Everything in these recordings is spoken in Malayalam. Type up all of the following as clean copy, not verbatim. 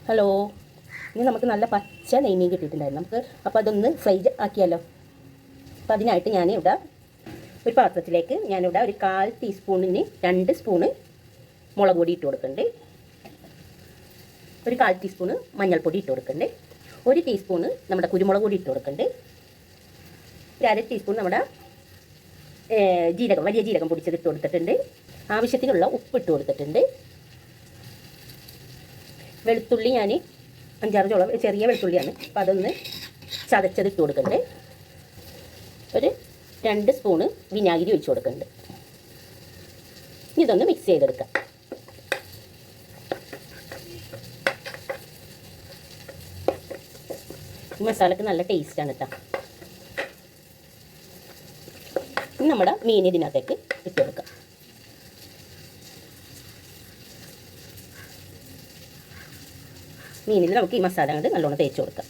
ഹലോ, ഇനി നമുക്ക് നല്ല പച്ച നെയ്മീൻ കിട്ടിയിട്ടുണ്ടായിരുന്നു. അപ്പോൾ അതൊന്ന് ഫ്രൈ ആക്കിയാലോ. അപ്പോൾ അതിനായിട്ട് ഞാനിവിടെ ഒരു പാത്രത്തിലേക്ക് ഞാനിവിടെ ഒരു 1/4 ടീസ്പൂണിന് 2 സ്പൂണ് മുളക് പൊടി ഇട്ട് കൊടുക്കുന്നുണ്ട്. ഒരു 1/4 ടീസ്പൂണ് മഞ്ഞൾപ്പൊടി ഇട്ട് കൊടുക്കുന്നുണ്ട്. 1 ടീസ്പൂണ് നമ്മുടെ കുരുമുളക് പൊടി ഇട്ട് കൊടുക്കുന്നുണ്ട്. ഒരു 1/2 ടീസ്പൂൺ നമ്മുടെ വലിയ ജീരകം പൊടിച്ചത് ഇട്ട് കൊടുത്തിട്ടുണ്ട്. ആവശ്യത്തിനുള്ള ഉപ്പ് ഇട്ട് കൊടുത്തിട്ടുണ്ട്. വെളുത്തുള്ളി ഞാൻ 5-6 ചോളം ചെറിയ വെളുത്തുള്ളിയാണ്. അപ്പോൾ അതൊന്ന് ചതച്ചത് ഇട്ട് കൊടുക്കുന്നുണ്ട്. ഒരു 2 സ്പൂണ് വിനാഗിരി ഒഴിച്ച് കൊടുക്കുന്നുണ്ട്. ഇതൊന്ന് മിക്സ് ചെയ്തെടുക്കാം. ഈ മസാലക്ക് നല്ല ടേസ്റ്റാണ് കേട്ടോ. ഇനി നമ്മുടെ മീൻ ഇതിനകത്തേക്ക് ഇട്ട് കൊടുക്കാം. മീനിൽ നമുക്ക് ഈ മസാല കൊണ്ട് നല്ലോണം തേച്ച് കൊടുക്കാം.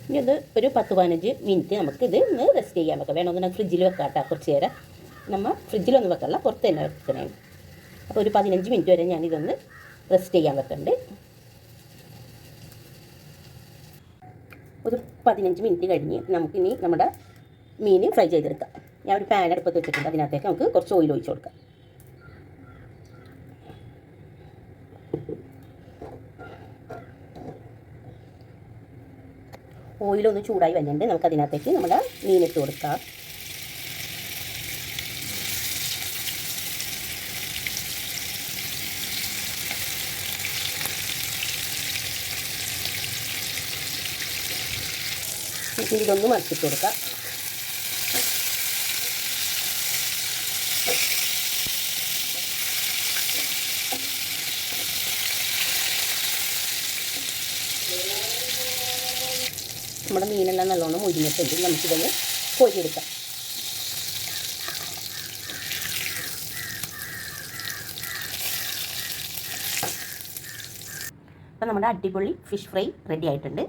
ഇനി ഇത് ഒരു 10-15 മിനിറ്റ് നമുക്കിത് ഒന്ന് റെസ്റ്റ് ചെയ്യാൻ വെക്കാം. വേണമെന്നുണ്ടെങ്കിൽ ഫ്രിഡ്ജിൽ വെക്കാം കേട്ടോ. കുറച്ച് നേരം നമ്മൾ ഫ്രിഡ്ജിലൊന്നും വെക്കല്ല, പുറത്ത് തന്നെ വെക്കണേ. അപ്പോൾ ഒരു 15 മിനിറ്റ് വരെ ഞാനിതൊന്ന് റെസ്റ്റ് ചെയ്യാൻ വെക്കുന്നുണ്ട്. ഒരു 15 മിനിറ്റ് കഴിഞ്ഞ് നമുക്കിനി നമ്മുടെ മീൻ ഫ്രൈ ചെയ്തെടുക്കാം. ഞാൻ ഒരു പാൻ അടുപ്പത്ത് വെച്ചിട്ടുണ്ട്. അതിനകത്തേക്ക് നമുക്ക് കുറച്ച് ഓയിൽ ഒഴിച്ച് കൊടുക്കാം. ഓയിലൊന്ന് ചൂടായി വന്നിട്ടുണ്ട്. നമുക്കതിനകത്തേക്ക് നമ്മുടെ മീനിട്ട് കൊടുക്കാം. ഇതൊന്ന് മറിച്ചിട്ട് കൊടുക്കാം. നമ്മുടെ മീനെല്ലാം നല്ലോണം മുരിഞ്ഞിട്ടുണ്ട്. നമുക്കിതൊന്ന് പൊരിയെടുക്കാം. അപ്പോൾ നമ്മുടെ അടിപൊളി ഫിഷ് ഫ്രൈ റെഡി ആയിട്ടുണ്ട്.